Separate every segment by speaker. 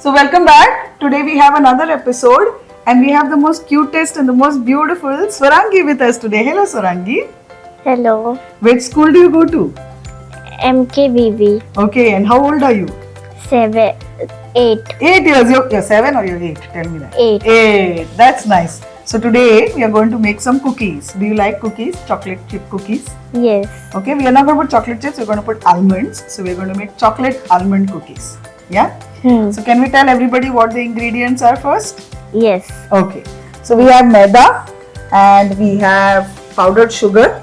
Speaker 1: So welcome back. Today we have another episode and we have the most cutest and the most beautiful Swarangi with us today. Hello Swarangi.
Speaker 2: Hello,
Speaker 1: Which school do you go to?
Speaker 2: MKVV,
Speaker 1: Okay, and how old are you?
Speaker 2: 7, 8,
Speaker 1: 8 years. You're 7 or you're 8? Tell me that.
Speaker 2: 8.
Speaker 1: 8. That's nice. So today we are going to make some cookies. Do you like cookies? Chocolate chip cookies?
Speaker 2: Yes,
Speaker 1: Okay, we are not going to put chocolate chips, we're going to put almonds. So we're going to make chocolate almond cookies. Yeah? So can we tell everybody what the ingredients are first?
Speaker 2: yes,
Speaker 1: Okay. So we have maida and we have powdered sugar.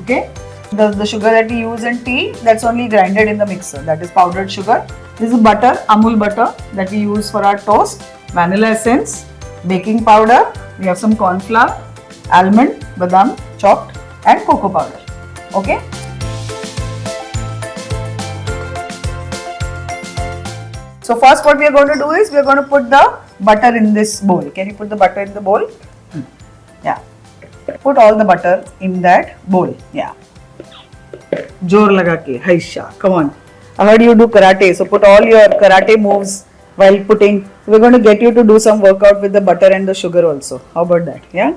Speaker 1: Okay. The sugar that we use in tea, that's only grinded in the mixer. That is powdered sugar. This is butter, Amul butter that we use for our toast. Vanilla essence, baking powder. We have some corn flour, almond, badam chopped, and cocoa powder. Okay. So first what we are going to do is we are going to put the butter in this bowl. Can you put the butter in the bowl? Yeah. Put all the butter in that bowl. Yeah. Jor laga ke, haisha. Come on. I heard you do karate, so put all your karate moves while putting. We're going to get you to do some workout with the butter and the sugar also. How about that? Yeah.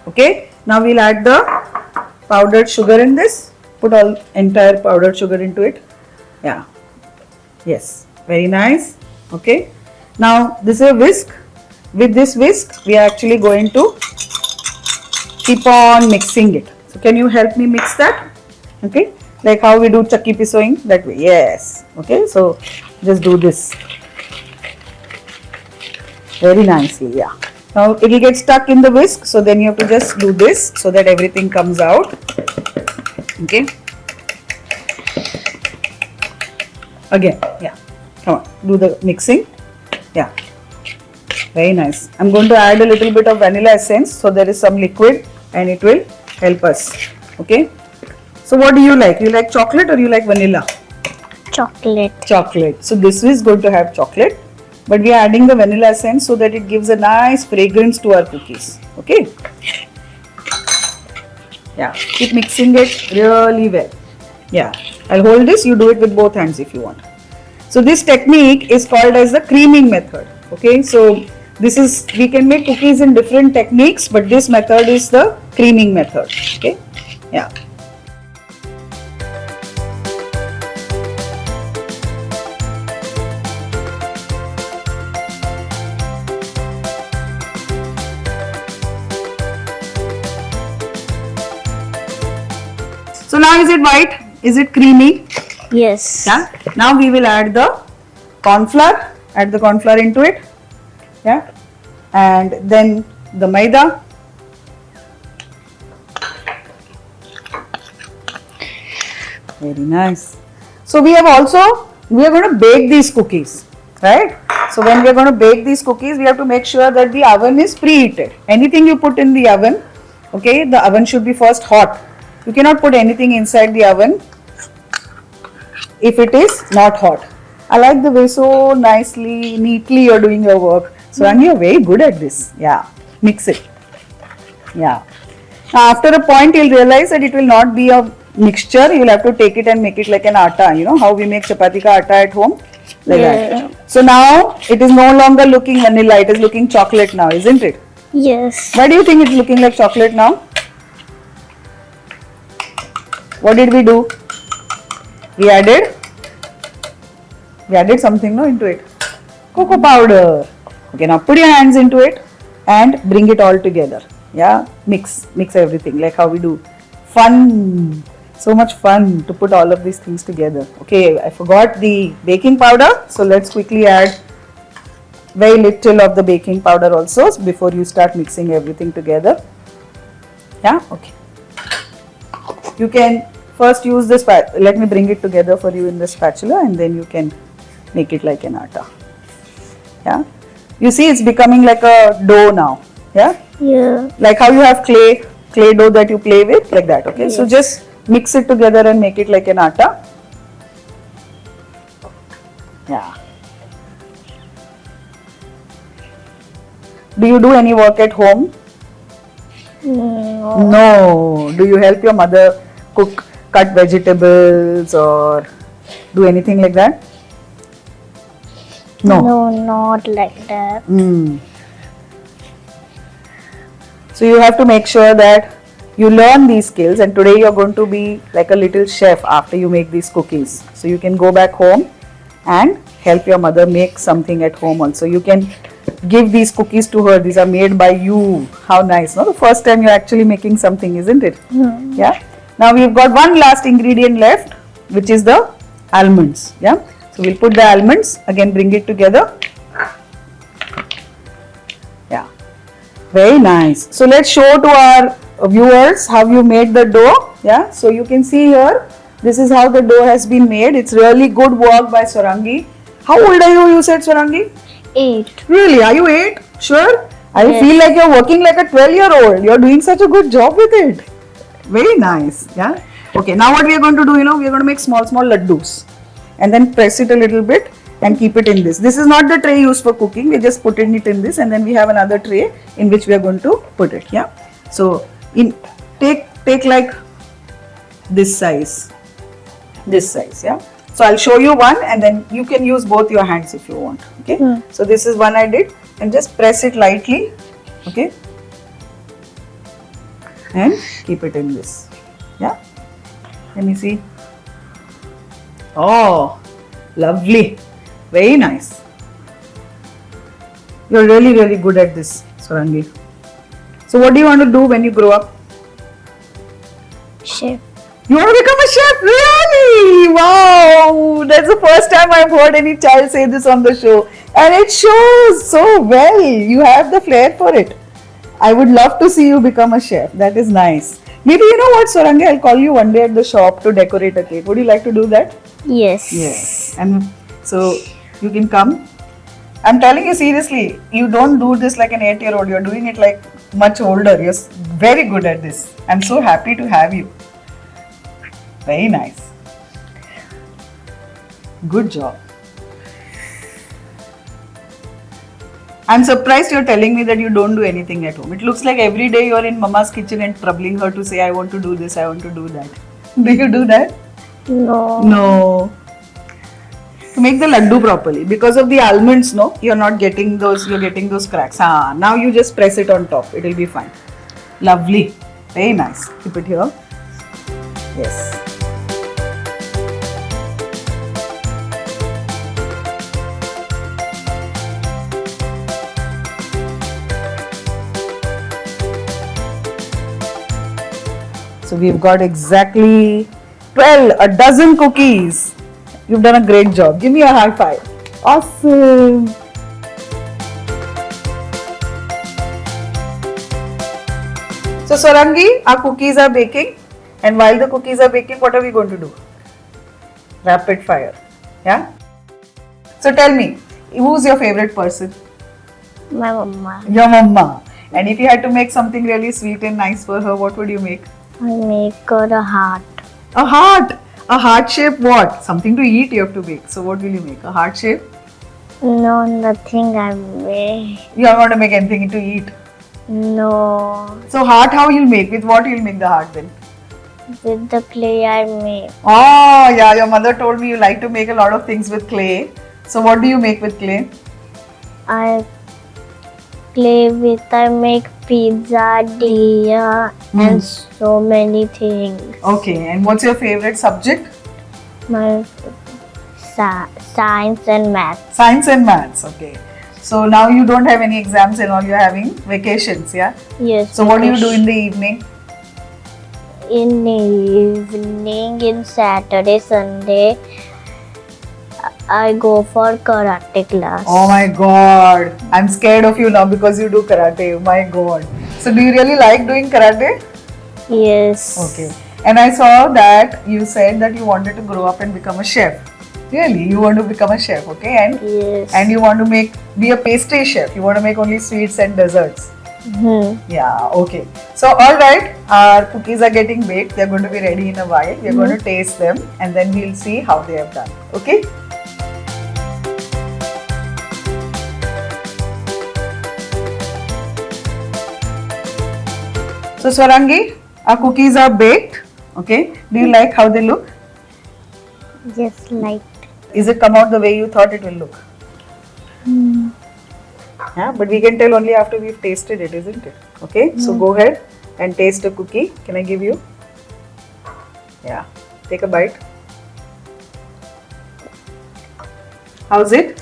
Speaker 1: Okay. Now we'll add the powdered sugar in this. Put all entire powdered sugar into it. Yeah. Yes. Very nice. Okay. Now this is a whisk. With this whisk, we are actually going to keep on mixing it. So can you help me mix that? Okay. Like how we do chakki pisoing, that way. Yes. Okay. So just do this. Very nicely. Yeah. Now it will get stuck in the whisk. So then you have to just do this so that everything comes out. Okay. Again. Yeah. Come on. Do the mixing. Yeah. Very nice. I'm going to add a little bit of vanilla essence so there is some liquid and it will help us. Okay. So what do you like? You like chocolate or you like vanilla?
Speaker 2: chocolate.
Speaker 1: Chocolate. So this is going to have chocolate, but we are adding the vanilla essence so that it gives a nice fragrance to our cookies. Okay. Yeah. Keep mixing it really well. Yeah. I'll hold this. You do it with both hands if you want. So this technique is called as the creaming method. Okay. So this is, we can make cookies in different techniques, but this method is the creaming method. Okay. Yeah. So now is it white? Is it creamy?
Speaker 2: Yes,
Speaker 1: Yeah. Now we will add the corn flour. Add the corn flour into it. Yeah. And then the maida. Very nice. So we are going to bake these cookies, right? So when we are going to bake these cookies, we have to make sure that the oven is preheated. Anything you put in the oven, okay, the oven should be first hot. You cannot put anything inside the oven if it is not hot. I like the way so nicely, neatly you're doing your work. So you're very good at this. Yeah. Mix it. Yeah. Now after a point you'll realize that it will not be a mixture. You'll have to take it and make it like an atta. You know how we make chapati ka atta at home? Like that. So now it is no longer looking vanilla. It is looking chocolate now, isn't it?
Speaker 2: yes,
Speaker 1: Why do you think it's looking like chocolate now? What did we do? We added something into it. Cocoa powder. Okay, now put your hands into it and bring it all together. Yeah, mix everything like how we do. Fun. So much fun to put all of these things together. Okay, I forgot the baking powder. So let's quickly add very little of the baking powder also before you start mixing everything together. Yeah, okay. You can first use this, let me bring it together for you in the spatula and then you can make it like an atta. Yeah. You see it's becoming like a dough now. Yeah.
Speaker 2: yeah,
Speaker 1: Like how you have clay dough that you play with, like that. Okay. So just mix it together and make it like an atta. Yeah. Do you do any work at home?
Speaker 2: no,
Speaker 1: No. Do you help your mother cook, cut vegetables or do anything like that? No.
Speaker 2: No, not like that.
Speaker 1: So you have to make sure that you learn these skills, and today you're going to be like a little chef after you make these cookies. So you can go back home and help your mother make something at home also. You can give these cookies to her. These are made by you. How nice, no? The first time you're actually making something, isn't it? Yeah. Now we've got one last ingredient left, which is the almonds. Yeah. So we'll put the almonds, again bring it together. Yeah. Very nice. So let's show to our viewers how you made the dough. Yeah. So you can see here, this is how the dough has been made. It's really good work by Swarangi. How old are you? You said, Swarangi?
Speaker 2: 8.
Speaker 1: Really? Are you 8? Sure? I
Speaker 2: Yes.
Speaker 1: feel like you're working like a 12-year-old. You're doing such a good job with it. Very nice. Yeah. Okay. Now what we are going to do, we are going to make small laddus, and then press it a little bit and keep it in this. This is not the tray used for cooking. We're just putting it in this, and then we have another tray in which we are going to put it. Yeah. So take like this size. Yeah. So I'll show you one, and then you can use both your hands if you want. Okay. So this is one I did, and just press it lightly. Okay. And keep it in this. Yeah. Let me see. Oh, lovely. Very nice. You're really, really good at this, Swarangi. So what do you want to do when you grow up?
Speaker 2: Chef.
Speaker 1: You want to become a chef? Really? Wow! That's the first time I've heard any child say this on the show. And it shows so well. You have the flair for it. I would love to see you become a chef. That is nice. Maybe you know what, Swarangi? I'll call you one day at the shop to decorate a cake. Would you like to do that?
Speaker 2: Yes.
Speaker 1: Yes. And so you can come. I'm telling you seriously, you don't do this like an 8-year-old. You're doing it like much older. You're very good at this. I'm so happy to have you. Very nice. Good job. I'm surprised you're telling me that you don't do anything at home. It looks like every day you're in Mama's kitchen and troubling her to say, I want to do this, I want to do that. Do you do that?
Speaker 2: No.
Speaker 1: No. To make the laddu properly, because of the almonds, no, you're not getting those, you're getting those cracks. Now you just press it on top. It will be fine. Lovely. Very nice. Keep it here. Yes. So we've got exactly 12, a dozen cookies. You've done a great job. Give me a high five. Awesome. So Swarangi, our cookies are baking, and while the cookies are baking, what are we going to do? Rapid fire. Yeah? So tell me, who's your favorite person?
Speaker 2: My mama.
Speaker 1: Your mama. And if you had to make something really sweet and nice for her, what would you make?
Speaker 2: I make her a heart.
Speaker 1: A heart. A heart shape what? Something to eat you have to make. So what will you make? A heart shape?
Speaker 2: No, nothing I make.
Speaker 1: You are not going to make anything to eat.
Speaker 2: No.
Speaker 1: So heart how you'll make? With what you'll make the heart then?
Speaker 2: With the clay I make.
Speaker 1: Oh yeah, your mother told me you like to make a lot of things with clay. So what do you make with clay?
Speaker 2: I make pizza, dia, and so many things.
Speaker 1: Okay, and what's your favorite subject?
Speaker 2: My science and math.
Speaker 1: Science and maths, okay. So now you don't have any exams and all, you're having vacations, yeah?
Speaker 2: Yes.
Speaker 1: So what do you do in the evening?
Speaker 2: In the evening, in Saturday, Sunday, I go for karate class.
Speaker 1: Oh my god, I'm scared of you now because you do karate, my god. So do you really like doing karate?
Speaker 2: Yes.
Speaker 1: Okay. And I saw that you said that you wanted to grow up and become a chef. Really? You want to become a chef, okay?
Speaker 2: Yes.
Speaker 1: And you want to be a pastry chef. You want to make only sweets and desserts. Yeah, okay. So alright, our cookies are getting baked. They're going to be ready in a while. We're going to taste them and then we'll see how they have done. Okay? So Swarangi, our cookies are baked. Okay. Do you like how they look?
Speaker 2: Just like.
Speaker 1: Is it come out the way you thought it will look? Yeah, but we can tell only after we've tasted it, isn't it? Okay, so go ahead and taste the cookie. Can I give you? Yeah, take a bite. How's it?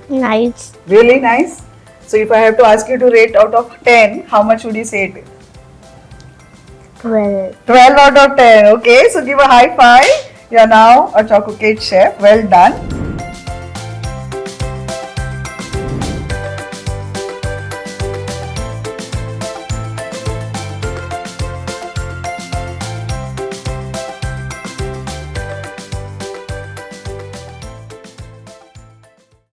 Speaker 2: Nice.
Speaker 1: Really nice. So if I have to ask you to rate out of 10, how much would you say it is?
Speaker 2: 12.
Speaker 1: 12 out of 10. Okay, so give a high five. You are now a choco cake chef. Well done.